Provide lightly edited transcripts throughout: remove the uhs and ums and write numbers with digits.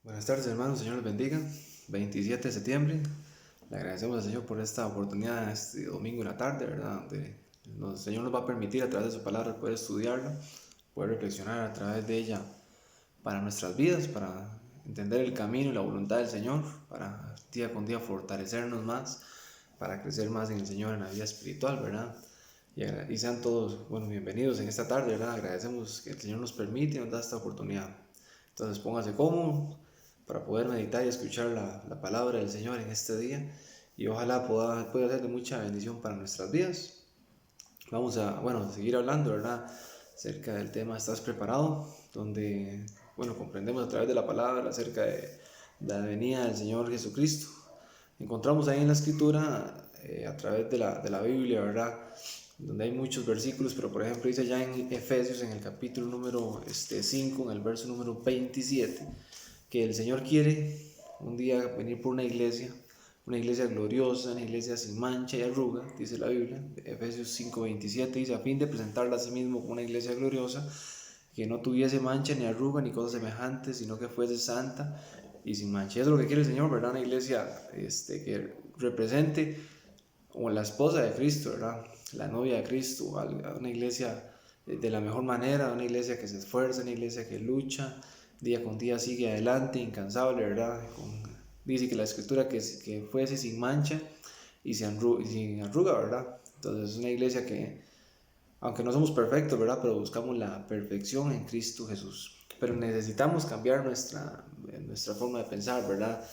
Buenas tardes, hermanos, Señor los bendiga. 27 de septiembre. Le agradecemos al Señor por esta oportunidad este domingo en la tarde, ¿verdad? Donde el Señor nos va a permitir a través de su palabra poder estudiarla, poder reflexionar a través de ella para nuestras vidas, para entender el camino y la voluntad del Señor, para día con día fortalecernos más, para crecer más en el Señor en la vida espiritual, ¿verdad? Y sean todos, bueno, bienvenidos en esta tarde, ¿verdad? Agradecemos que el Señor nos permite y nos da esta oportunidad. Entonces póngase cómodo para poder meditar y escuchar la palabra del Señor en este día y ojalá pueda ser de mucha bendición para nuestras vidas. Vamos a, seguir hablando, ¿verdad? Acerca del tema ¿Estás preparado? Donde, comprendemos a través de la palabra acerca de la venida del Señor Jesucristo. Encontramos ahí en la escritura, a través de la Biblia, ¿verdad? Donde hay muchos versículos, pero por ejemplo dice ya en Efesios, en el capítulo número 5, en el verso número 27, que el Señor quiere un día venir por una iglesia gloriosa, una iglesia sin mancha y arruga, dice la Biblia. Efesios 5:27 dice: a fin de presentarla a sí mismo como una iglesia gloriosa, que no tuviese mancha ni arruga ni cosas semejantes, sino que fuese santa y sin mancha. Eso es lo que quiere el Señor, ¿verdad? Una iglesia que represente como la esposa de Cristo, ¿verdad? La novia de Cristo, una iglesia de la mejor manera, una iglesia que se esfuerza, una iglesia que lucha, día con día sigue adelante, incansable, ¿verdad? Dice que la escritura que fuese sin mancha y sin arruga, ¿verdad? Entonces es una iglesia que, aunque no somos perfectos, ¿verdad? Pero buscamos la perfección en Cristo Jesús. Pero necesitamos cambiar nuestra forma de pensar, ¿verdad?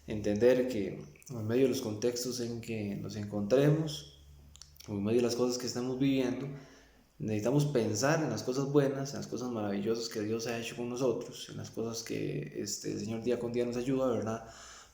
Entender que en medio de los contextos en que nos encontremos, o en medio de las cosas que estamos viviendo, necesitamos pensar en las cosas buenas, en las cosas maravillosas que Dios ha hecho con nosotros, en las cosas que el Señor día con día nos ayuda, ¿verdad?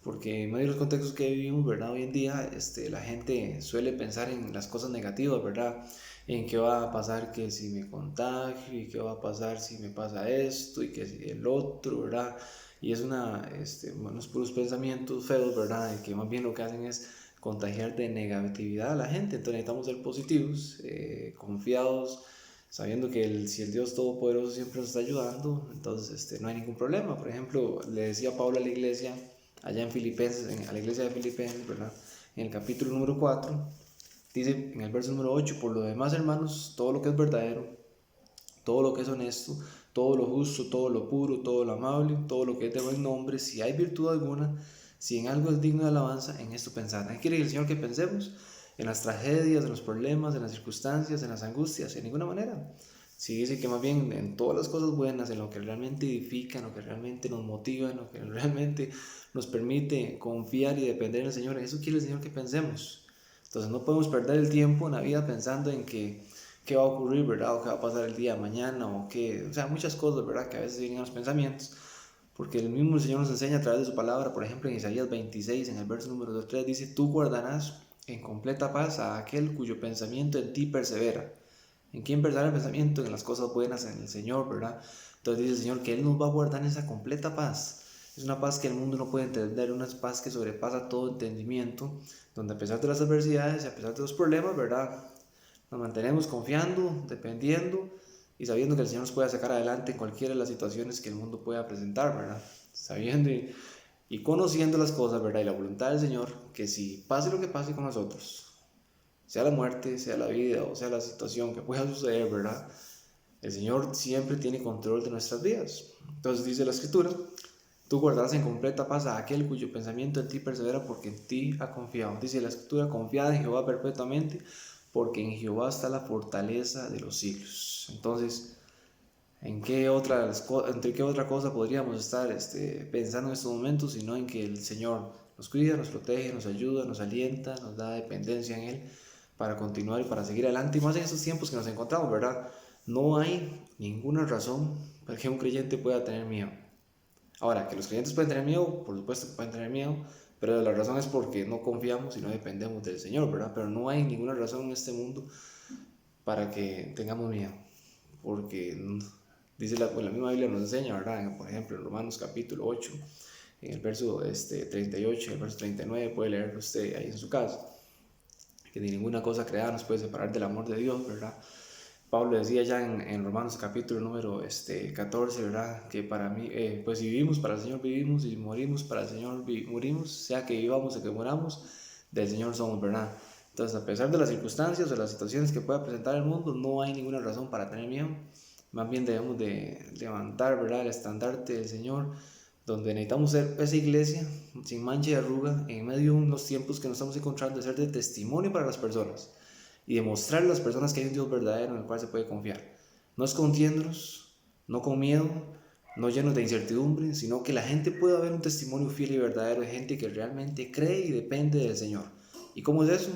Porque en medio de los contextos que vivimos, ¿verdad? Hoy en día la gente suele pensar en las cosas negativas, ¿verdad? En qué va a pasar que si me contagio, y qué va a pasar si me pasa esto, y que si el otro, ¿verdad? Y es unos puros pensamientos feos, ¿verdad? Que más bien lo que hacen es contagiar de negatividad a la gente. Entonces necesitamos ser positivos, confiados, sabiendo que si el Dios Todopoderoso siempre nos está ayudando, entonces no hay ningún problema. Por ejemplo, le decía Pablo a la iglesia, allá en Filipenses, a la iglesia de Filipenses, ¿verdad? En el capítulo número 4, dice en el verso número 8: por lo demás, hermanos, todo lo que es verdadero, todo lo que es honesto, todo lo justo, todo lo puro, todo lo amable, todo lo que es de buen nombre, si hay virtud alguna, si en algo es digno de alabanza, en esto pensad. ¿Qué quiere el Señor que pensemos? En las tragedias, en los problemas, en las circunstancias, en las angustias, en ninguna manera. Si dice que más bien en todas las cosas buenas, en lo que realmente edifica, en lo que realmente nos motiva, en lo que realmente nos permite confiar y depender del Señor, en eso quiere el Señor que pensemos. Entonces no podemos perder el tiempo en la vida pensando en qué va a ocurrir, ¿verdad? O qué va a pasar el día de mañana, o sea, muchas cosas, ¿verdad? Que a veces vienen a los pensamientos, porque el mismo Señor nos enseña a través de su palabra. Por ejemplo, en Isaías 26, en el verso número 3, dice: tú guardarás en completa paz a aquel cuyo pensamiento en ti persevera. ¿En quién persevera el pensamiento? En las cosas buenas, en el Señor, ¿verdad? Entonces dice el Señor que Él nos va a guardar en esa completa paz. Es una paz que el mundo no puede entender, una paz que sobrepasa todo entendimiento, donde a pesar de las adversidades y a pesar de los problemas, ¿verdad? Nos mantenemos confiando, dependiendo y sabiendo que el Señor nos puede sacar adelante en cualquiera de las situaciones que el mundo pueda presentar, ¿verdad? Sabiendo y conociendo las cosas, ¿verdad? Y la voluntad del Señor, que si pase lo que pase con nosotros, sea la muerte, sea la vida o sea la situación que pueda suceder, ¿verdad? El Señor siempre tiene control de nuestras vidas. Entonces dice la Escritura: tú guardarás en completa paz a aquel cuyo pensamiento en ti persevera, porque en ti ha confiado. Dice la Escritura: confiad en Jehová perpetuamente, porque en Jehová está la fortaleza de los siglos. Entonces, ¿entre qué otra cosa podríamos estar pensando en estos momentos, sino en que el Señor nos cuida, nos protege, nos ayuda, nos alienta, nos da dependencia en Él para continuar y para seguir adelante? Y más en estos tiempos que nos encontramos, ¿verdad? No hay ninguna razón para que un creyente pueda tener miedo. Ahora, que los creyentes pueden tener miedo, por supuesto que pueden tener miedo, pero la razón es porque no confiamos y no dependemos del Señor, ¿verdad? Pero no hay ninguna razón en este mundo para que tengamos miedo, porque dice la misma Biblia nos enseña, ¿verdad? Por ejemplo, en Romanos capítulo 8, en el verso 38, el verso 39, puede leerlo usted ahí en su casa, que ni ninguna cosa creada nos puede separar del amor de Dios, ¿verdad? Pablo decía ya en Romanos capítulo número 14, ¿verdad? Que para mí, pues si vivimos para el Señor vivimos, y si morimos para el Señor morimos, sea que vivamos o que moramos, del Señor somos, ¿verdad? Entonces, a pesar de las circunstancias o las situaciones que pueda presentar el mundo, no hay ninguna razón para tener miedo. Más bien debemos de levantar, ¿verdad?, el estandarte del Señor, donde necesitamos ser esa iglesia sin mancha y arruga en medio de unos tiempos que nos estamos encontrando, de ser de testimonio para las personas y demostrar a las personas que hay un Dios verdadero en el cual se puede confiar. No escondiéndonos, no con miedo, no llenos de incertidumbre, sino que la gente pueda ver un testimonio fiel y verdadero de gente que realmente cree y depende del Señor. ¿Y cómo es eso?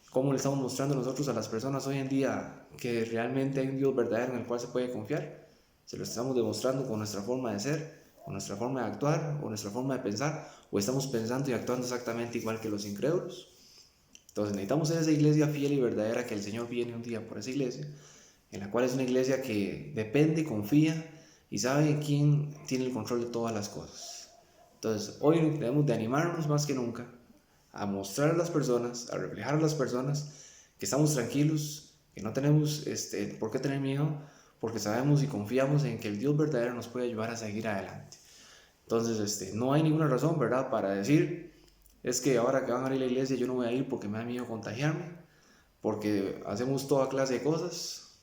¿Cómo le estamos mostrando nosotros a las personas hoy en día que realmente hay un Dios verdadero en el cual se puede confiar? Se lo estamos demostrando con nuestra forma de ser, con nuestra forma de actuar, o nuestra forma de pensar, o estamos pensando y actuando exactamente igual que los incrédulos. Entonces necesitamos ser esa iglesia fiel y verdadera, que el Señor viene un día por esa iglesia, en la cual es una iglesia que depende, confía y sabe quién tiene el control de todas las cosas. Entonces hoy debemos de animarnos más que nunca a mostrar a las personas, a reflejar a las personas que estamos tranquilos, que no tenemos por qué tener miedo, porque sabemos y confiamos en que el Dios verdadero nos puede ayudar a seguir adelante. Entonces, no hay ninguna razón, ¿verdad?, para decir, es que ahora que van a ir a la iglesia yo no voy a ir porque me da miedo contagiarme, porque hacemos toda clase de cosas,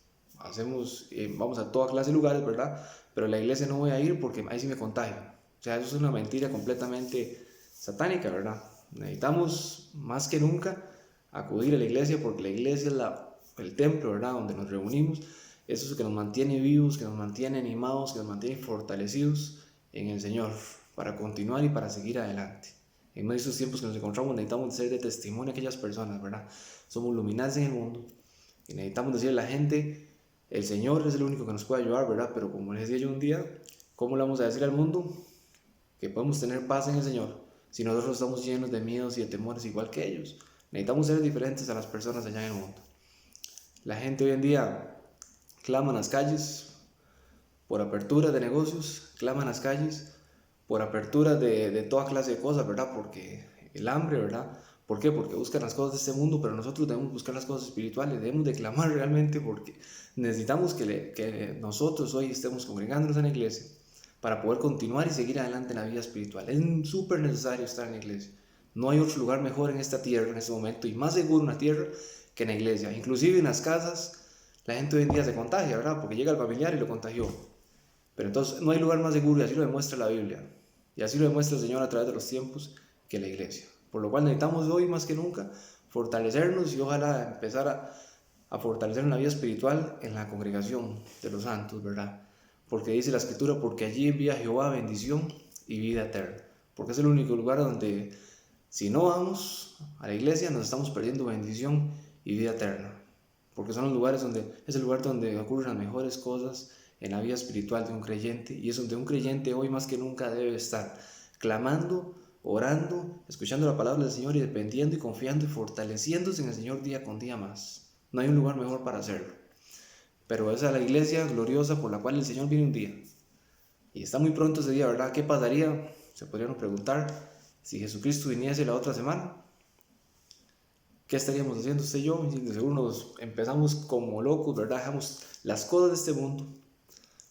vamos a toda clase de lugares, ¿verdad? Pero a la iglesia no voy a ir porque ahí sí me contagio. O sea, eso es una mentira completamente satánica, ¿verdad? Necesitamos más que nunca acudir a la iglesia, porque la iglesia es el templo, ¿verdad?, donde nos reunimos. Eso es lo que nos mantiene vivos, que nos mantiene animados, que nos mantiene fortalecidos en el Señor para continuar y para seguir adelante. En medio de estos tiempos que nos encontramos necesitamos ser de testimonio a aquellas personas, ¿verdad? Somos luminantes en el mundo y necesitamos decirle a la gente, el Señor es el único que nos puede ayudar, ¿verdad? Pero como les decía yo un día, ¿cómo le vamos a decir al mundo que podemos tener paz en el Señor si nosotros estamos llenos de miedos y de temores igual que ellos? Necesitamos ser diferentes a las personas allá en el mundo. La gente hoy en día clama en las calles por apertura de negocios, clama en las calles por apertura de toda clase de cosas, ¿verdad? Porque el hambre, ¿verdad? ¿Por qué? Porque buscan las cosas de este mundo, pero nosotros debemos buscar las cosas espirituales, debemos de clamar realmente, porque necesitamos que nosotros hoy estemos congregándonos en la iglesia para poder continuar y seguir adelante en la vida espiritual. Es súper necesario estar en la iglesia. No hay otro lugar mejor en esta tierra en este momento, y más seguro en la tierra que en la iglesia. Inclusive en las casas, la gente hoy en día se contagia, ¿verdad? Porque llega el familiar y lo contagió. Pero entonces no hay lugar más seguro, y así lo demuestra la Biblia. Y así lo demuestra el Señor a través de los tiempos, que la iglesia. Por lo cual necesitamos hoy más que nunca fortalecernos y ojalá empezar a fortalecer una vida espiritual en la congregación de los santos, ¿verdad? Porque dice la Escritura, porque allí envía Jehová bendición y vida eterna. Porque es el único lugar donde, si no vamos a la iglesia, nos estamos perdiendo bendición y vida eterna. Porque son los lugares es el lugar donde ocurren las mejores cosas en la vida espiritual de un creyente, y es donde un creyente hoy más que nunca debe estar clamando, orando, escuchando la palabra del Señor y dependiendo y confiando y fortaleciéndose en el Señor día con día más. No hay un lugar mejor para hacerlo. Pero esa es la iglesia gloriosa por la cual el Señor viene un día. Y está muy pronto ese día, ¿verdad? ¿Qué pasaría? Se podrían preguntar, si Jesucristo viniese la otra semana. ¿Qué estaríamos haciendo usted y yo? Y de seguro nos empezamos como locos, ¿verdad? Dejamos las cosas de este mundo.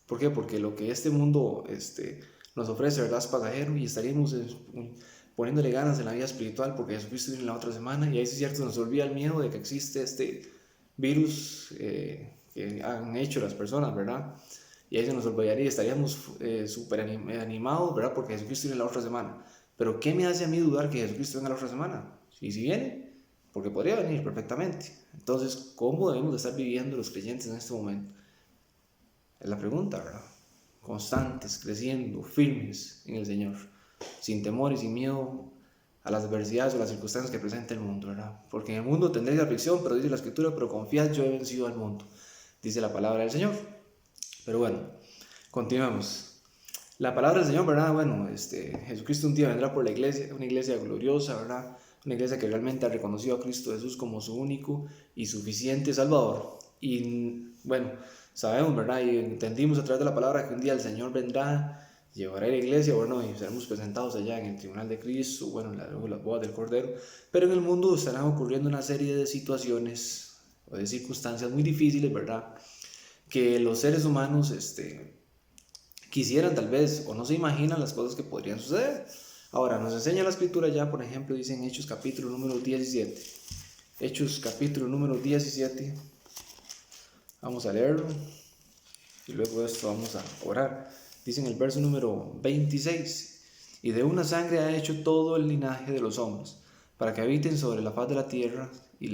¿Por qué? Porque lo que este mundo nos ofrece, ¿verdad?, es pasajero, y estaríamos poniéndole ganas en la vida espiritual, porque Jesucristo viene la otra semana, y ahí sí es cierto, nos olvida el miedo de que existe este virus que han hecho las personas, ¿verdad? Y ahí se nos olvidaría, estaríamos súper animados, ¿verdad?, porque Jesucristo viene la otra semana. Pero ¿qué me hace a mí dudar que Jesucristo venga la otra semana? Y si viene, porque podría venir perfectamente. Entonces, ¿cómo debemos de estar viviendo los creyentes en este momento? Es la pregunta, ¿verdad? Constantes, creciendo, firmes en el Señor, sin temor y sin miedo a las adversidades o las circunstancias que presenta el mundo, ¿verdad? Porque en el mundo tendréis aflicción, pero dice la Escritura, pero confiad, yo he vencido al mundo, dice la palabra del Señor. Pero bueno, continuamos. La palabra del Señor, ¿verdad? Bueno, Jesucristo un día vendrá por la iglesia, una iglesia gloriosa, ¿verdad? Una iglesia que realmente ha reconocido a Cristo Jesús como su único y suficiente Salvador. Y bueno, sabemos, ¿verdad? Y entendimos a través de la palabra que un día el Señor vendrá, llevará a la iglesia, bueno, y seremos presentados allá en el tribunal de Cristo, bueno, en las bodas del Cordero. Pero en el mundo estarán ocurriendo una serie de situaciones, o de circunstancias muy difíciles, ¿verdad? Que los seres humanos quisieran tal vez o no se imaginan las cosas que podrían suceder. Ahora, nos enseña la escritura ya, por ejemplo, dice en Hechos capítulo número 17. Hechos capítulo número 17. Vamos a leerlo y luego de esto vamos a orar. Dice en el verso número 26: y de una sangre ha hecho todo el linaje de los hombres, para que habiten sobre la faz de la tierra, y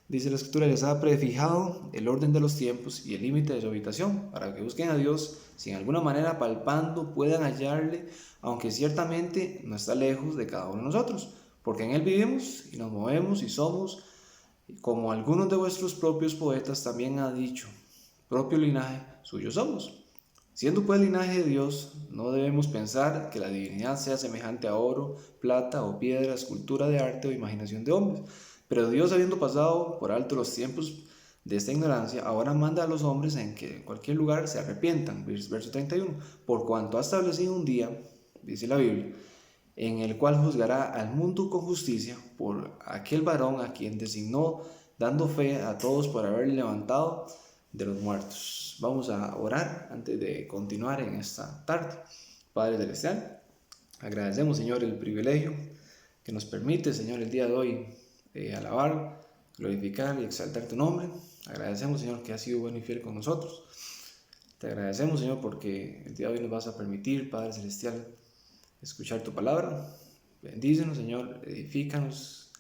dice la escritura, les ha prefijado el orden de los tiempos y el límite de su habitación, para que busquen a Dios, si en alguna manera palpando puedan hallarle, aunque ciertamente no está lejos de cada uno de nosotros, porque en Él vivimos y nos movemos y somos, como algunos de vuestros propios poetas también han dicho, propio linaje suyo somos. Siendo pues linaje de Dios, no debemos pensar que la divinidad sea semejante a oro, plata o piedra, escultura de arte o imaginación de hombres. Pero Dios, habiendo pasado por alto los tiempos de esta ignorancia, ahora manda a los hombres en que en cualquier lugar se arrepientan. Verso 31. Por cuanto ha establecido un día, dice la Biblia, en el cual juzgará al mundo con justicia por aquel varón a quien designó, dando fe a todos por haberle levantado de los muertos. Vamos a orar antes de continuar en esta tarde. Padre Celestial, agradecemos, Señor, el privilegio que nos permite, Señor, el día de hoy alabar, glorificar y exaltar tu nombre. Agradecemos, Señor, que has sido bueno y fiel con nosotros. Te agradecemos, Señor, porque el día de hoy nos vas a permitir, Padre Celestial, escuchar tu palabra. Bendícenos, Señor, edifícanos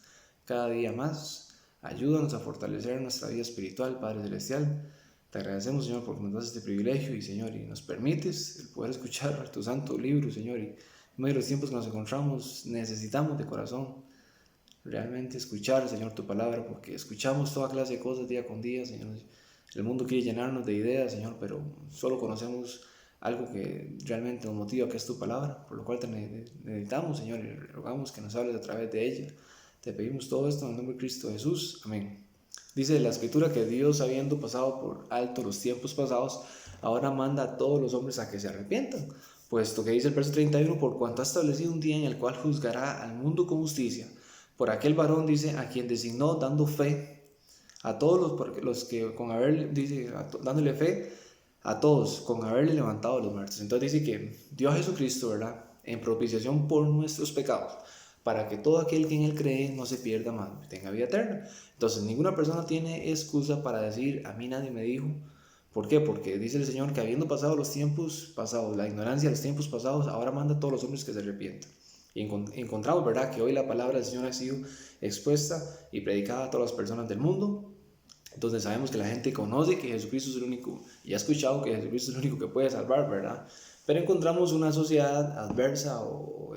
cada día más. Ayúdanos a fortalecer nuestra vida espiritual, Padre Celestial. Te agradecemos, Señor, porque nos das este privilegio y, Señor, y nos permites el poder escuchar tu santo libro, Señor. Y en medio de los tiempos que nos encontramos, necesitamos de corazón realmente escuchar, Señor, tu palabra, porque escuchamos toda clase de cosas día con día, Señor. El mundo quiere llenarnos de ideas, Señor, pero solo conocemos algo que realmente nos motiva, que es tu palabra, por lo cual te necesitamos, Señor, y rogamos que nos hables a través de ella. Te pedimos todo esto en el nombre de Cristo Jesús. Amén. Dice la escritura que Dios, habiendo pasado por alto los tiempos pasados, ahora manda a todos los hombres a que se arrepientan, puesto que dice el verso 31, por cuanto ha establecido un día en el cual juzgará al mundo con justicia, por aquel varón, dice, a quien designó, dando fe a todos los que con haber, dice, dándole fe a todos con haberle levantado a los muertos. Entonces dice que dio a Jesucristo, ¿verdad?, en propiciación por nuestros pecados, para que todo aquel que en Él cree no se pierda, más tenga vida eterna. Entonces ninguna persona tiene excusa para decir, a mí nadie me dijo. ¿Por qué? Porque dice el Señor que habiendo pasado los tiempos pasados, la ignorancia de los tiempos pasados, ahora manda a todos los hombres que se arrepientan. Y encontramos, ¿verdad?, que hoy la palabra del Señor ha sido expuesta y predicada a todas las personas del mundo. Entonces sabemos que la gente conoce que Jesucristo es el único, y ha escuchado que Jesucristo es el único que puede salvar, ¿verdad? Pero encontramos una sociedad adversa o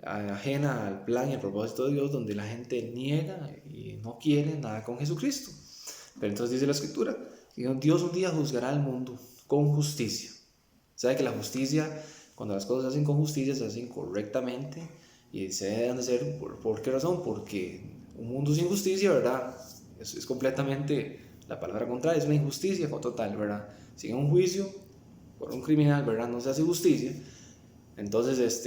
ajena al plan y al propósito de Dios, donde la gente niega y no quiere nada con Jesucristo. Pero entonces dice la escritura, Dios un día juzgará al mundo con justicia. ¿Sabe que la justicia, cuando las cosas se hacen con justicia, se hacen correctamente y se deben de hacer? ¿Por qué razón? Porque un mundo sin justicia, ¿verdad?, es completamente la palabra contraria, es una injusticia total, ¿verdad? Si en un juicio por un criminal, ¿verdad?, no se hace justicia, entonces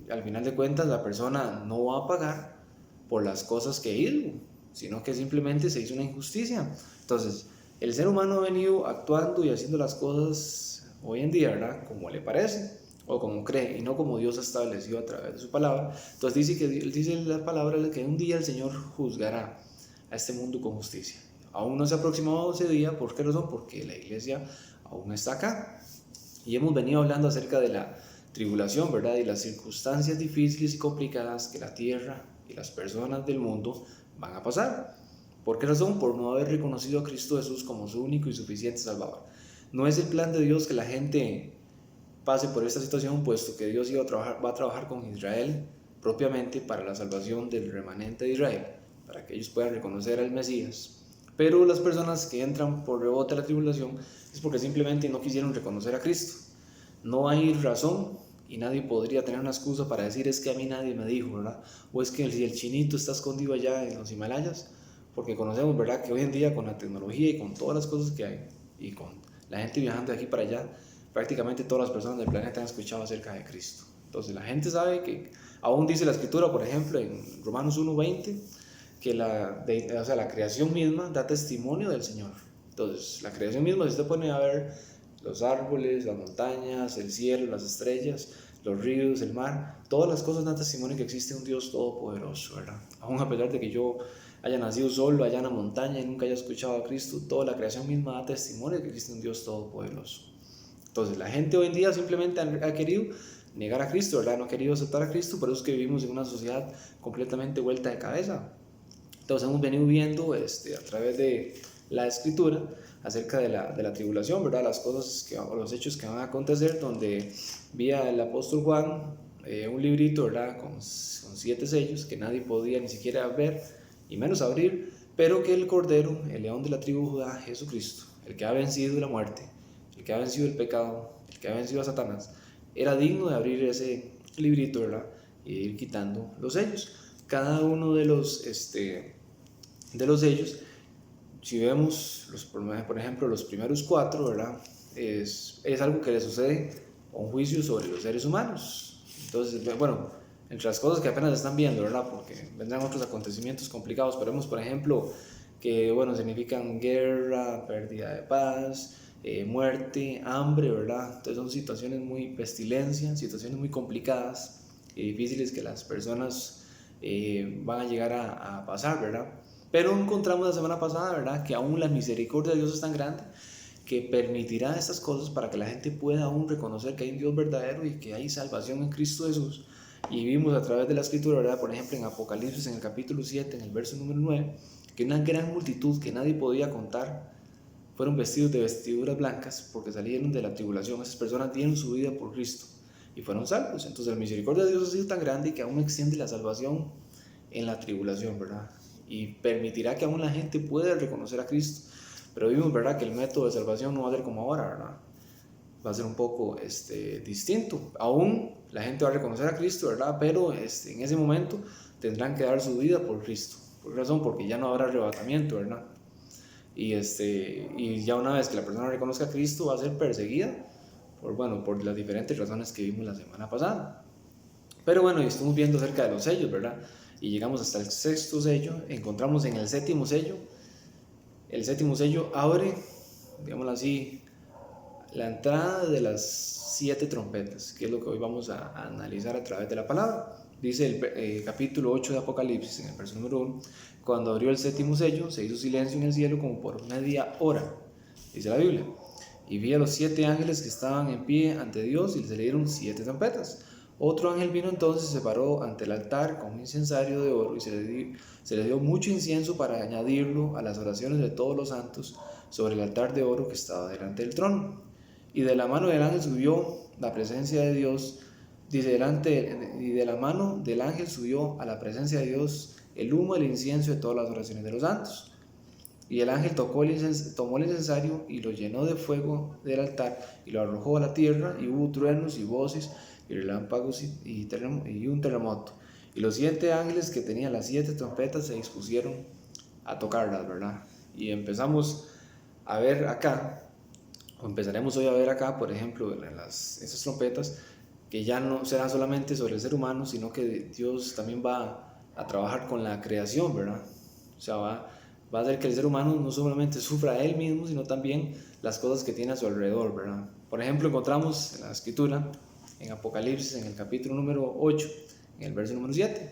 al final de cuentas la persona no va a pagar por las cosas que hizo, sino que simplemente se hizo una injusticia. Entonces el ser humano ha venido actuando y haciendo las cosas hoy en día, ¿verdad?, como le parece o como cree, y no como Dios estableció a través de su palabra. Entonces dice la palabra que un día el Señor juzgará a este mundo con justicia. Aún no se ha aproximado ese día. ¿Por qué razón? Porque la iglesia aún está acá. Y hemos venido hablando acerca de la tribulación, ¿verdad?, y las circunstancias difíciles y complicadas que la tierra y las personas del mundo van a pasar. ¿Por qué razón? Por no haber reconocido a Cristo Jesús como su único y suficiente Salvador. No es el plan de Dios que la gente pase por esta situación, puesto que Dios va a trabajar con Israel propiamente para la salvación del remanente de Israel, para que ellos puedan reconocer al Mesías. Pero las personas que entran por rebote a la tribulación es porque simplemente no quisieron reconocer a Cristo. No hay razón y nadie podría tener una excusa para decir, es que a mí nadie me dijo, ¿verdad? O es que si el chinito está escondido allá en los Himalayas, porque conocemos, ¿verdad?, que hoy en día con la tecnología y con todas las cosas que hay y con la gente viajando de aquí para allá, prácticamente todas las personas del planeta han escuchado acerca de Cristo. Entonces la gente sabe que, aún dice la escritura, por ejemplo, en Romanos 1:20, que la creación misma da testimonio del Señor. Entonces, la creación misma, si usted pone a ver los árboles, las montañas, el cielo, las estrellas, los ríos, el mar, todas las cosas dan testimonio que existe un Dios todopoderoso, ¿verdad? Aún a pesar de que yo haya nacido solo allá en la montaña y nunca haya escuchado a Cristo, toda la creación misma da testimonio de que existe un Dios todopoderoso. Entonces, la gente hoy en día simplemente ha querido negar a Cristo, ¿verdad? No ha querido aceptar a Cristo, por eso es que vivimos en una sociedad completamente vuelta de cabeza. Entonces, hemos venido viendo a través de la Escritura acerca de la tribulación, ¿verdad? Las cosas o los hechos que van a acontecer, donde vía el apóstol Juan un librito, ¿verdad? Con 7 sellos que nadie podía ni siquiera ver y menos abrir, pero que el Cordero, el león de la tribu de Judá, Jesucristo, el que ha vencido la muerte, el que ha vencido el pecado, el que ha vencido a Satanás, era digno de abrir ese librito, ¿verdad? Y ir quitando los sellos. Cada uno de los sellos, si vemos, por ejemplo, los primeros 4, ¿verdad? Es algo que le sucede a un juicio sobre los seres humanos. Entonces, bueno, entre las cosas que apenas están viendo, ¿verdad? Porque vendrán otros acontecimientos complicados, pero vemos, por ejemplo, que, bueno, significan guerra, pérdida de paz, muerte, hambre, ¿verdad? Entonces son situaciones pestilencia, situaciones muy complicadas y difíciles que las personas van a llegar a pasar, ¿verdad? Pero encontramos la semana pasada, ¿verdad? Que aún la misericordia de Dios es tan grande que permitirá estas cosas para que la gente pueda aún reconocer que hay un Dios verdadero y que hay salvación en Cristo Jesús. Y vimos a través de la Escritura, ¿verdad? Por ejemplo, en Apocalipsis, en el capítulo 7, en el verso número 9, que una gran multitud que nadie podía contar fueron vestidos de vestiduras blancas porque salieron de la tribulación. Esas personas dieron su vida por Cristo y fueron salvos. Entonces la misericordia de Dios ha sido tan grande que aún extiende la salvación en la tribulación, ¿verdad? Y permitirá que aún la gente pueda reconocer a Cristo. Pero vimos, ¿verdad?, que el método de salvación no va a ser como ahora, ¿verdad? Va a ser un poco distinto. Aún la gente va a reconocer a Cristo, ¿verdad? Pero en ese momento tendrán que dar su vida por Cristo. ¿Por qué razón? Porque ya no habrá arrebatamiento, ¿verdad? Y ya una vez que la persona reconozca a Cristo va a ser perseguida por las diferentes razones que vimos la semana pasada. Pero bueno, y estamos viendo acerca de los sellos, ¿verdad? Y llegamos hasta el 6.º sello, encontramos en el 7.º sello. El 7.º sello abre, digámoslo así, la entrada de las 7 trompetas, que es lo que hoy vamos a analizar a través de la palabra. Dice el capítulo 8 de Apocalipsis, en el verso número 1, cuando abrió el 7.º sello, se hizo silencio en el cielo como por media hora, dice la Biblia. Y vi a los 7 ángeles que estaban en pie ante Dios y se le dieron 7 trompetas. Otro ángel vino entonces, se paró ante el altar con un incensario de oro y se le dio mucho incienso para añadirlo a las oraciones de todos los santos sobre el altar de oro que estaba delante del trono. Y de la mano del ángel subió la presencia de Dios, y de la mano del ángel subió a la presencia de Dios el humo del incienso de todas las oraciones de los santos. Y el ángel tomó el incensario y lo llenó de fuego del altar y lo arrojó a la tierra, y hubo truenos y voces y relámpagos y un terremoto. Y los 7 ángeles que tenían las 7 trompetas se dispusieron a tocarlas, ¿verdad? Y empezamos a ver acá, o empezaremos hoy a ver acá, por ejemplo, esas trompetas, que ya no será solamente sobre el ser humano, sino que Dios también va a trabajar con la creación, ¿verdad? O sea, va a hacer que el ser humano no solamente sufra a él mismo, sino también las cosas que tiene a su alrededor, ¿verdad? Por ejemplo, encontramos en la Escritura, en Apocalipsis, en el capítulo número 8, en el verso número 7,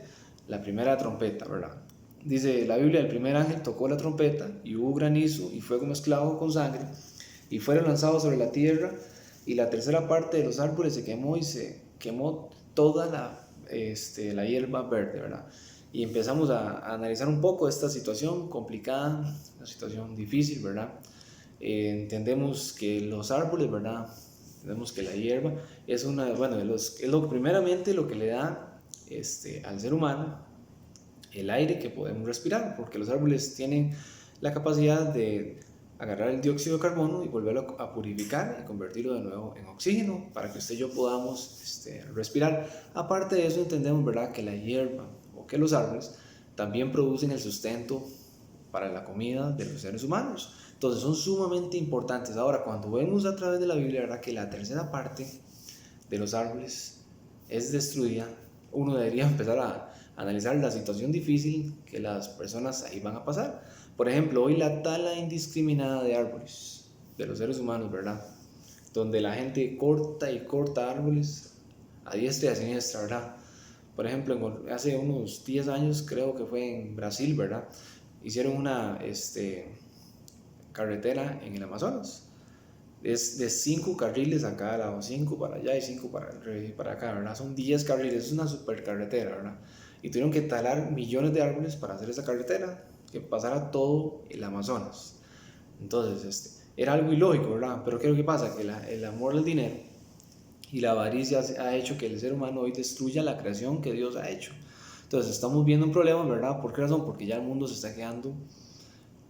la primera trompeta, ¿verdad? Dice la Biblia, el primer ángel tocó la trompeta y hubo granizo y fuego mezclado con sangre y fueron lanzados sobre la tierra, y la tercera parte de los árboles se quemó y se quemó toda la hierba verde, ¿verdad? Y empezamos a analizar un poco esta situación complicada, una situación difícil, ¿verdad? Entendemos que los árboles, ¿verdad? Entendemos que la hierba es primeramente lo que le da al ser humano el aire que podemos respirar, porque los árboles tienen la capacidad de agarrar el dióxido de carbono y volverlo a purificar y convertirlo de nuevo en oxígeno para que usted y yo podamos respirar. Aparte de eso, entendemos, ¿verdad?, que la hierba o que los árboles también producen el sustento para la comida de los seres humanos. Entonces son sumamente importantes. Ahora, cuando vemos a través de la Biblia, ¿verdad?, que la tercera parte de los árboles es destruida, uno debería empezar a analizar la situación difícil que las personas ahí van a pasar. Por ejemplo, hoy la tala indiscriminada de árboles, de los seres humanos, ¿verdad? Donde la gente corta y corta árboles a diestra y a siniestra, ¿verdad? Por ejemplo, hace unos 10 años, creo que fue en Brasil, ¿verdad? Hicieron una carretera en el Amazonas. Es de 5 carriles a cada lado, 5 para allá y 5 para acá, ¿verdad? Son 10 carriles, es una super carretera, ¿verdad? Y tuvieron que talar millones de árboles para hacer esa carretera, que pasara todo el Amazonas. Entonces, era algo ilógico, ¿verdad? Pero ¿qué es lo que pasa? Que el amor al dinero y la avaricia ha hecho que el ser humano hoy destruya la creación que Dios ha hecho. Entonces, estamos viendo un problema, ¿verdad? ¿Por qué razón? Porque ya el mundo se está quedando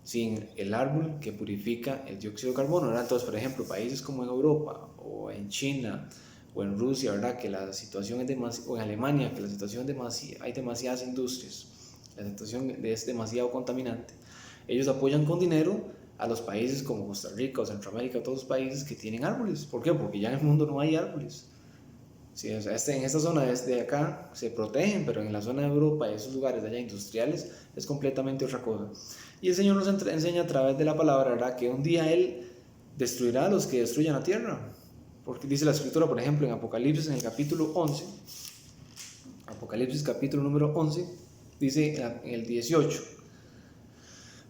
sin el árbol que purifica el dióxido de carbono, ¿verdad? Entonces, por ejemplo, países como en Europa o en China o en Rusia, ¿verdad? Que la situación es demasiado, o en Alemania, que la situación es hay demasiadas industrias, la situación es demasiado contaminante. Ellos apoyan con dinero a los países como Costa Rica o Centroamérica, todos los países que tienen árboles. ¿Por qué? Porque ya en el mundo no hay árboles. Sí, o sea, en esta zona de acá se protegen, pero en la zona de Europa y esos lugares de allá industriales es completamente otra cosa. Y el Señor nos enseña a través de la palabra, ¿verdad? Que un día Él destruirá a los que destruyan la tierra. Porque dice la Escritura, por ejemplo, en Apocalipsis, en el capítulo 11, Apocalipsis capítulo número 11, dice en el 18,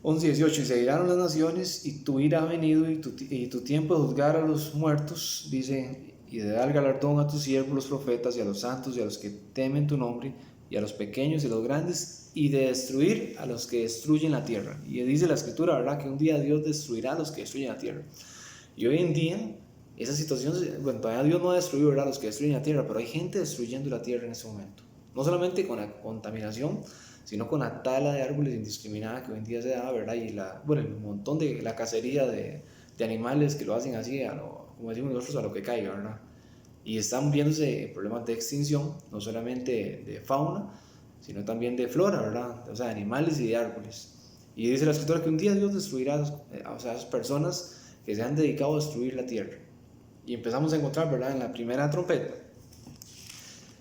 11 y 18, y se iraron las naciones, y tu ira ha venido, y tu tiempo de juzgar a los muertos, dice, y de dar galardón a tus siervos los profetas, y a los santos, y a los que temen tu nombre, y a los pequeños y a los grandes, y de destruir a los que destruyen la tierra. Y dice la Escritura, ¿verdad?, que un día Dios destruirá a los que destruyen la tierra. Y hoy en día, esa situación, bueno, todavía Dios no ha destruido, ¿verdad?, a los que destruyen la tierra, pero hay gente destruyendo la tierra en este momento. No solamente con la contaminación, sino con la tala de árboles indiscriminada que hoy en día se da, ¿verdad? Y el montón de la cacería de animales que lo hacen así, como decimos nosotros, a lo que caiga, ¿verdad? Y están viéndose problemas de extinción, no solamente de fauna, sino también de flora, ¿verdad? O sea, de animales y de árboles. Y dice la Escritura que un día Dios destruirá a esas personas que se han dedicado a destruir la tierra. Y empezamos a encontrar, ¿verdad?, en la primera trompeta,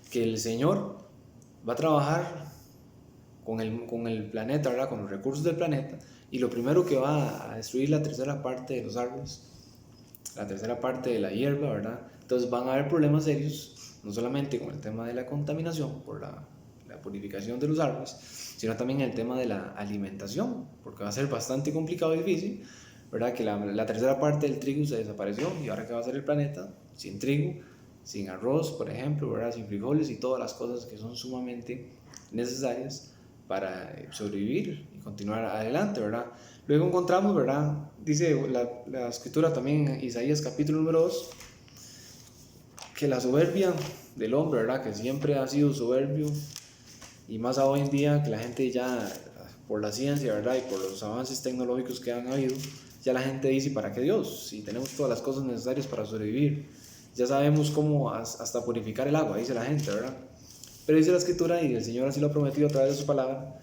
que el Señor va a trabajar con el planeta, ¿verdad?, con los recursos del planeta, y lo primero que va a destruir la tercera parte de los árboles, la tercera parte de la hierba, ¿verdad? Entonces van a haber problemas serios, no solamente con el tema de la contaminación por la purificación de los árboles, sino también el tema de la alimentación, porque va a ser bastante complicado y difícil, ¿verdad? Que la tercera parte del trigo se desapareció, y ahora ¿qué va a hacer el planeta? Sin trigo, sin arroz, por ejemplo, ¿verdad?, sin frijoles y todas las cosas que son sumamente necesarias para sobrevivir y continuar adelante, ¿verdad? Luego encontramos, ¿verdad?, dice la Escritura también en Isaías capítulo número 2, que la soberbia del hombre, ¿verdad?, que siempre ha sido soberbio, y más hoy en día que la gente ya, por la ciencia, ¿verdad?, y por los avances tecnológicos que han habido, ya la gente dice, ¿para qué Dios? Si tenemos todas las cosas necesarias para sobrevivir, ya sabemos cómo hasta purificar el agua, dice la gente, ¿verdad? Pero dice la Escritura, y el Señor así lo ha prometido a través de su palabra,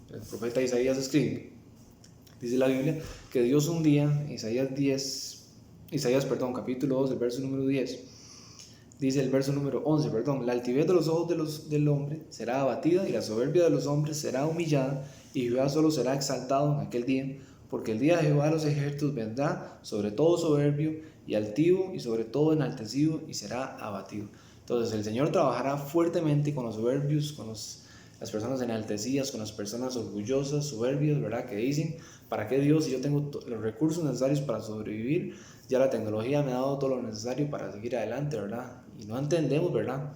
el profeta Isaías escribe, dice la Biblia, que Dios un día, Isaías, capítulo 2, el verso número 10, dice el verso número 11, la altivez de los ojos del hombre será abatida, y la soberbia de los hombres será humillada, y Jehová solo será exaltado en aquel día, porque el día de Jehová de los ejércitos vendrá sobre todo soberbio y altivo, y sobre todo enaltecido, y será abatido. Entonces el Señor trabajará fuertemente con los soberbios, con las personas enaltecidas, con las personas orgullosas, soberbias, ¿verdad?, que dicen, ¿para qué Dios si yo tengo los recursos necesarios para sobrevivir? Ya la tecnología me ha dado todo lo necesario para seguir adelante, ¿verdad? Y no entendemos, ¿verdad?,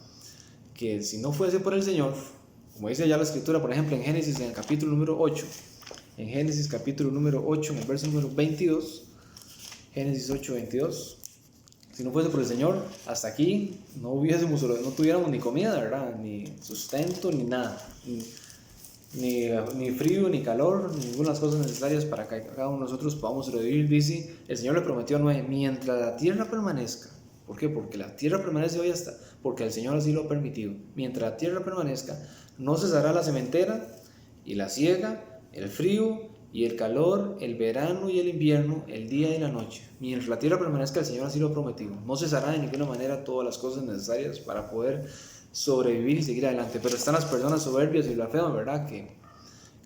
que si no fuese por el Señor, como dice ya la Escritura, por ejemplo, en Génesis, en el capítulo número 8, en Génesis capítulo número 8, en el verso número 22, Génesis 8, 22, si no fuese por el Señor, hasta aquí no tuviéramos ni comida, ¿verdad?, ni sustento, ni nada, ni frío, ni calor, ninguna de las cosas necesarias para que cada uno de nosotros podamos sobrevivir. Dice, el Señor le prometió a Noé, mientras la tierra permanezca. ¿Por qué? Porque la tierra permanece hoy hasta, porque el Señor así lo ha permitido. Mientras la tierra permanezca, no cesará la sementera y la siega, el frío y el calor, el verano y el invierno, el día y la noche. Mientras la tierra permanezca, el Señor así lo ha prometido. No cesará de ninguna manera todas las cosas necesarias para poder sobrevivir y seguir adelante. Pero están las personas soberbias y blasfemas, ¿verdad? Que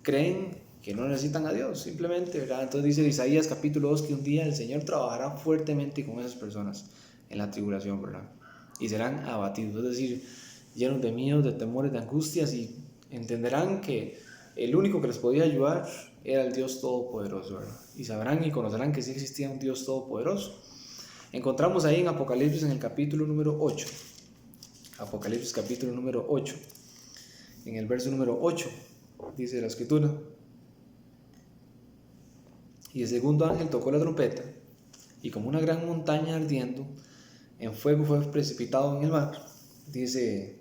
creen que no necesitan a Dios, simplemente, ¿verdad? Entonces dice Isaías capítulo 2 que un día el Señor trabajará fuertemente con esas personas en la tribulación, ¿verdad? Y serán abatidos, es decir, llenos de miedos, de temores, de angustias, y entenderán que el único que les podía ayudar era el Dios Todopoderoso, ¿verdad? Y sabrán y conocerán que sí existía un Dios Todopoderoso. Encontramos ahí en Apocalipsis en el capítulo número 8, Apocalipsis capítulo número 8, en el verso número 8, dice la escritura: y el segundo ángel tocó la trompeta, y como una gran montaña ardiendo en fuego fue precipitado en el mar. Dice,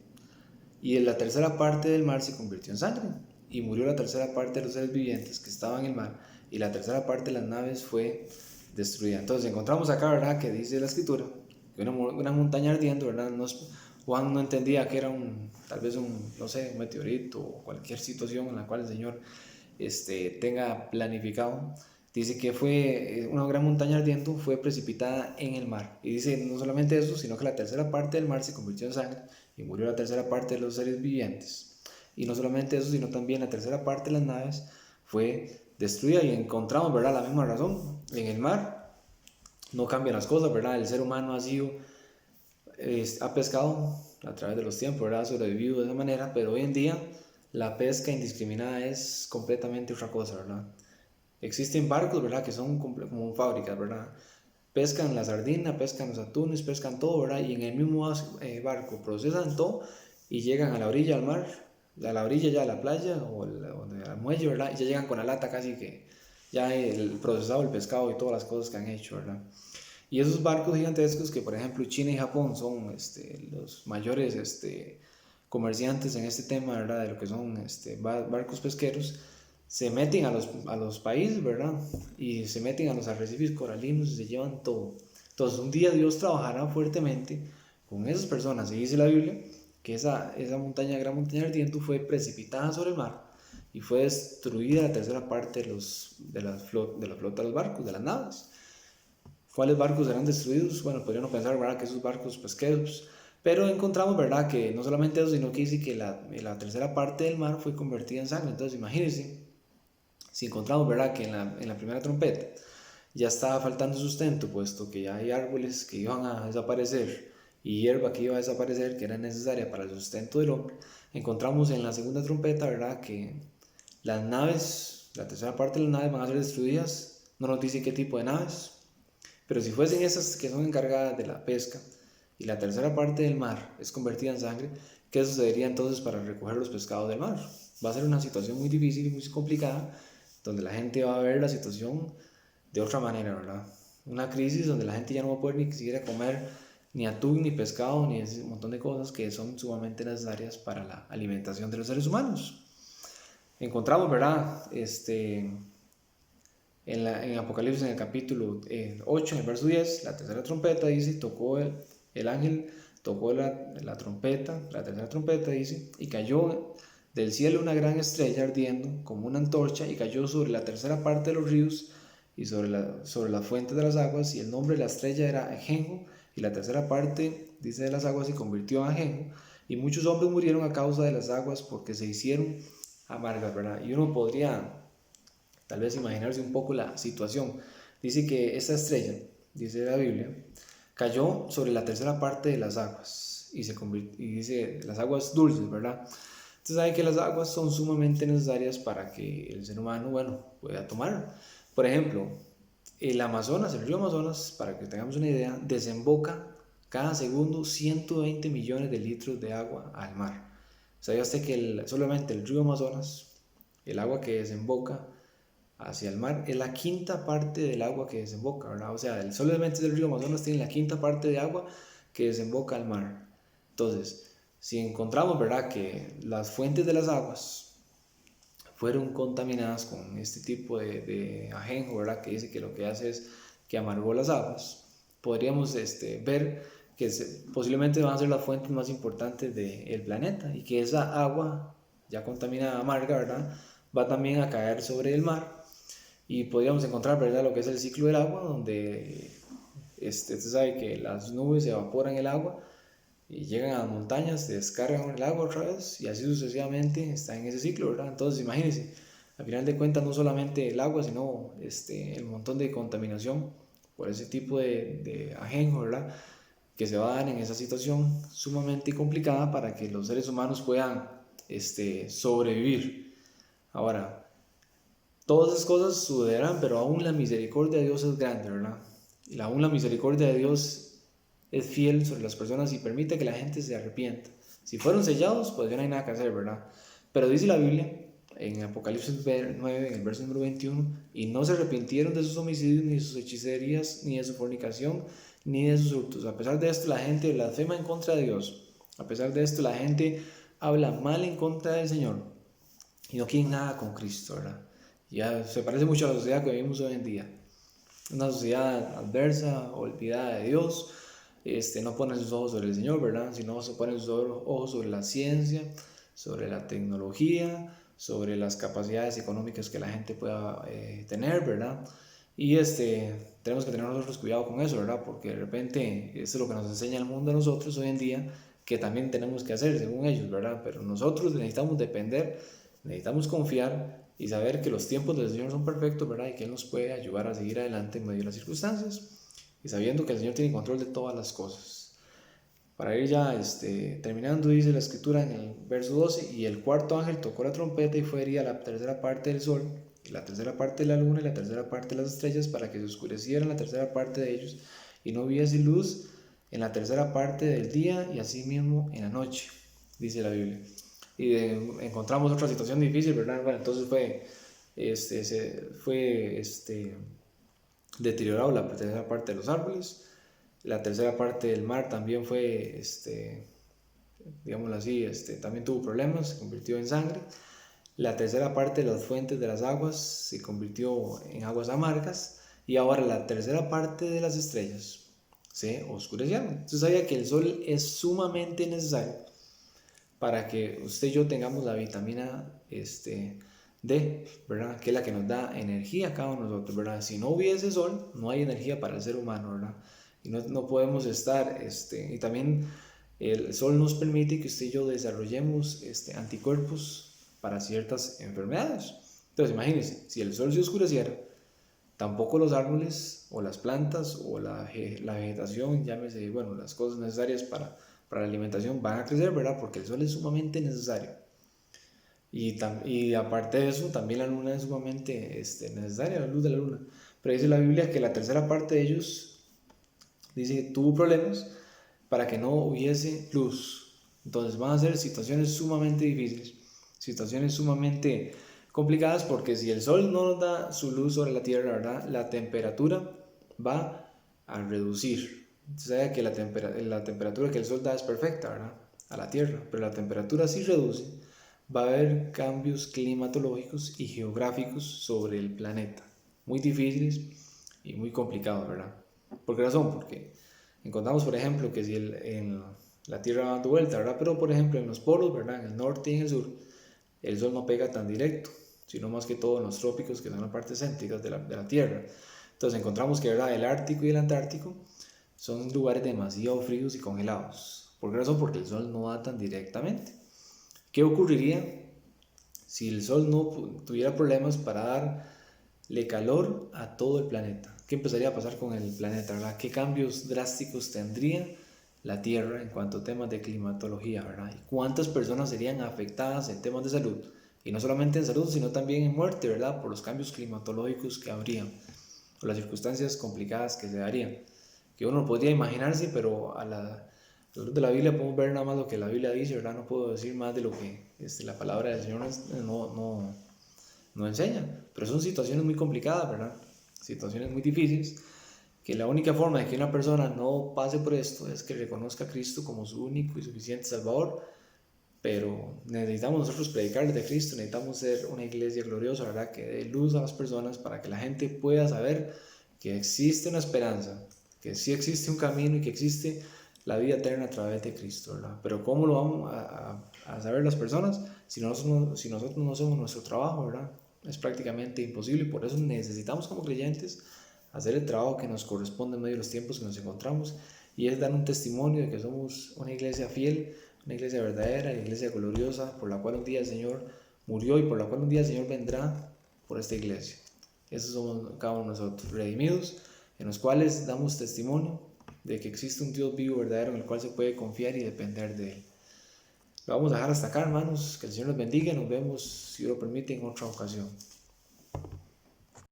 y en la tercera parte del mar se convirtió en sangre, y murió la tercera parte de los seres vivientes que estaban en el mar, y la tercera parte de las naves fue destruida. Entonces encontramos acá, ¿verdad?, que dice la escritura que una montaña ardiendo, ¿verdad? Juan no entendía que era tal vez no sé, un meteorito o cualquier situación en la cual el Señor tenga planificado. Dice que fue una gran montaña ardiendo, fue precipitada en el mar. Y dice no solamente eso, sino que la tercera parte del mar se convirtió en sangre y murió la tercera parte de los seres vivientes. Y no solamente eso, sino también la tercera parte de las naves fue destruida. Y encontramos, ¿verdad?, la misma razón. En el mar no cambian las cosas, ¿verdad? El ser humano ha pescado a través de los tiempos, ¿verdad? Ha sobrevivido de esa manera, pero hoy en día la pesca indiscriminada es completamente otra cosa, ¿verdad? Existen barcos, ¿verdad?, que son como fábricas, ¿verdad? Pescan la sardina, pescan los atunes, pescan todo, ¿verdad? Y en el mismo barco procesan todo y llegan a la orilla del mar, a la orilla ya de la playa o al muelle, ¿verdad? Y ya llegan con la lata casi que ya el procesado, el pescado y todas las cosas que han hecho, ¿verdad? Y esos barcos gigantescos que, por ejemplo, China y Japón son los mayores comerciantes en este tema, ¿verdad?, de lo que son barcos pesqueros, se meten a los países, ¿verdad?, y se meten a los arrecifes coralinos y se llevan todo. Entonces, un día Dios trabajará fuertemente con esas personas. Y dice la Biblia que esa gran montaña ardiente fue precipitada sobre el mar y fue destruida la tercera parte de la flota de los barcos, de las naves. ¿Cuáles barcos serán destruidos? Bueno, podríamos pensar, ¿verdad?, que esos barcos pesqueros. Pero encontramos, ¿verdad?, que no solamente eso, sino que dice que la tercera parte del mar fue convertida en sangre. Entonces, imagínense, si encontramos, ¿verdad?, que en la primera trompeta ya estaba faltando sustento, puesto que ya hay árboles que iban a desaparecer y hierba que iba a desaparecer, que era necesaria para el sustento del hombre, encontramos en la segunda trompeta, ¿verdad?, que las naves, la tercera parte de las naves van a ser destruidas. No nos dice qué tipo de naves, pero si fuesen esas que son encargadas de la pesca y la tercera parte del mar es convertida en sangre, ¿qué sucedería entonces para recoger los pescados del mar? Va a ser una situación muy difícil y muy complicada, donde la gente va a ver la situación de otra manera, ¿verdad? Una crisis donde la gente ya no va a poder ni siquiera comer ni atún, ni pescado, ni ese montón de cosas que son sumamente necesarias para la alimentación de los seres humanos. Encontramos, ¿verdad?, en Apocalipsis, en el capítulo 8, en el verso 10, la tercera trompeta dice, tocó el ángel, tocó la trompeta, la tercera trompeta dice, y cayó del cielo una gran estrella ardiendo como una antorcha, y cayó sobre la tercera parte de los ríos y sobre la fuente de las aguas, y el nombre de la estrella era Ajenjo, y la tercera parte, dice, de las aguas se convirtió en Ajenjo, y muchos hombres murieron a causa de las aguas porque se hicieron amargas, ¿verdad? Y uno podría tal vez imaginarse un poco la situación. Dice que esta estrella, dice la Biblia, cayó sobre la tercera parte de las aguas y dice las aguas dulces, ¿verdad? Entonces saben que las aguas son sumamente necesarias para que el ser humano, bueno, pueda tomar. Por ejemplo, el Amazonas, el río Amazonas, para que tengamos una idea, desemboca cada segundo 120 millones de litros de agua al mar. ¿Sabía usted que solamente el río Amazonas, el agua que desemboca hacia el mar, es la quinta parte del agua que desemboca, ¿verdad? O sea, solamente el río Amazonas tiene la quinta parte de agua que desemboca al mar. Entonces, si encontramos, ¿verdad?, que las fuentes de las aguas fueron contaminadas con este tipo de ajenjo, ¿verdad?, que dice que lo que hace es que amargó las aguas, podríamos ver que posiblemente van a ser las fuentes más importantes del planeta y que esa agua ya contaminada, amarga, ¿verdad?, va también a caer sobre el mar. Y podríamos encontrar, ¿verdad?, lo que es el ciclo del agua, donde usted sabe que las nubes evaporan el agua y llegan a las montañas, descargan el agua otra vez y así sucesivamente está en ese ciclo, ¿verdad? Entonces imagínense, al final de cuentas no solamente el agua, sino el montón de contaminación por ese tipo de ajenjo, ¿verdad? Que se va a dar en esa situación sumamente complicada para que los seres humanos puedan sobrevivir. Ahora, todas esas cosas sucederán, pero aún la misericordia de Dios es grande, ¿verdad? Y aún la misericordia de Dios es fiel sobre las personas y permite que la gente se arrepienta. Si fueron sellados, pues ya no hay nada que hacer, ¿verdad? Pero dice la Biblia en Apocalipsis 9, en el verso número 21, y no se arrepintieron de sus homicidios, ni de sus hechicerías, ni de su fornicación, ni de sus hurtos. A pesar de esto, la gente blasfema en contra de Dios. A pesar de esto, la gente habla mal en contra del Señor y no quieren nada con Cristo, ¿verdad? Ya se parece mucho a la sociedad que vivimos hoy en día. Una sociedad adversa, olvidada de Dios, no pone sus ojos sobre el Señor, ¿verdad? Sino se pone sus ojos sobre la ciencia, sobre la tecnología, sobre las capacidades económicas que la gente pueda tener, ¿verdad? Y tenemos que tener nosotros cuidado con eso, ¿verdad? Porque de repente eso es lo que nos enseña el mundo a nosotros hoy en día, que también tenemos que hacer según ellos, ¿verdad? Pero nosotros necesitamos depender, necesitamos confiar y saber que los tiempos del Señor son perfectos, ¿verdad? Y que Él nos puede ayudar a seguir adelante en medio de las circunstancias y sabiendo que el Señor tiene control de todas las cosas. Para ir ya terminando, dice la escritura en el verso 12, y el cuarto ángel tocó la trompeta y fue herida la tercera parte del sol, y la tercera parte de la luna y la tercera parte de las estrellas, para que se oscureciera la tercera parte de ellos y no hubiese luz en la tercera parte del día y asimismo en la noche, dice la Biblia. Y encontramos otra situación difícil, ¿verdad? Bueno, entonces fue deteriorado la tercera parte de los árboles, la tercera parte del mar también fue, digámoslo así, también tuvo problemas, se convirtió en sangre. La tercera parte de las fuentes de las aguas se convirtió en aguas amargas. Y ahora la tercera parte de las estrellas se oscurecieron. Usted sabía que el sol es sumamente necesario para que usted y yo tengamos la vitamina D, ¿verdad? Que es la que nos da energía a cada uno de nosotros, ¿verdad? Si no hubiese sol, no hay energía para el ser humano, ¿verdad? Y no podemos estar, y también el sol nos permite que usted y yo desarrollemos anticuerpos para ciertas enfermedades. Entonces, imagínense, si el sol se oscureciera, tampoco los árboles o las plantas o la vegetación, llámese, bueno, las cosas necesarias para la alimentación van a crecer, ¿verdad? Porque el sol es sumamente necesario. Y aparte de eso, también la luna es sumamente necesaria, la luz de la luna. Pero dice la Biblia que la tercera parte de ellos, dice que tuvo problemas para que no hubiese luz. Entonces van a ser situaciones sumamente difíciles, situaciones sumamente complicadas, porque si el sol no nos da su luz sobre la tierra, ¿verdad? La temperatura va a reducir. O sea que la temperatura que el sol da es perfecta, ¿verdad? A la tierra, pero la temperatura si reduce, va a haber cambios climatológicos y geográficos sobre el planeta, muy difíciles y muy complicados, ¿verdad? ¿Por qué razón? Porque encontramos, por ejemplo, que si en la Tierra va dando vuelta, ¿verdad? Pero, por ejemplo, en los polos, ¿verdad? En el norte y en el sur, el sol no pega tan directo, sino más que todo en los trópicos, que son las partes céntricas de la Tierra. Entonces encontramos que, ¿verdad? El Ártico y el Antártico son lugares demasiado fríos y congelados. ¿Por qué razón? Porque el sol no da tan directamente. ¿Qué ocurriría si el sol no tuviera problemas para darle calor a todo el planeta? ¿Qué empezaría a pasar con el planeta, verdad? ¿Qué cambios drásticos tendría la Tierra en cuanto a temas de climatología, verdad? ¿Y cuántas personas serían afectadas en temas de salud? Y no solamente en salud, sino también en muerte, ¿verdad? Por los cambios climatológicos que habrían, o las circunstancias complicadas que se darían. Que uno podría imaginarse, pero a la luz de la Biblia podemos ver nada más lo que la Biblia dice, ¿verdad? No puedo decir más de lo que la palabra del Señor no enseña. Pero son situaciones muy complicadas, ¿verdad? Situaciones muy difíciles, que la única forma de que una persona no pase por esto es que reconozca a Cristo como su único y suficiente Salvador. Pero necesitamos nosotros predicarles de Cristo, necesitamos ser una iglesia gloriosa, ¿verdad? Que dé luz a las personas para que la gente pueda saber que existe una esperanza, que sí existe un camino y que existe la vida eterna a través de Cristo, ¿verdad? Pero ¿cómo lo vamos a saber las personas si nosotros no hacemos nuestro trabajo, ¿verdad? Es prácticamente imposible, y por eso necesitamos como creyentes hacer el trabajo que nos corresponde en medio de los tiempos que nos encontramos y es dar un testimonio de que somos una iglesia fiel, una iglesia verdadera, una iglesia gloriosa, por la cual un día el Señor murió y por la cual un día el Señor vendrá por esta iglesia. Esos somos cada uno de nosotros, redimidos, en los cuales damos testimonio de que existe un Dios vivo, verdadero, en el cual se puede confiar y depender de Él. Lo vamos a dejar hasta acá, hermanos. Que el Señor los bendiga y nos vemos, si Dios lo permite, en otra ocasión.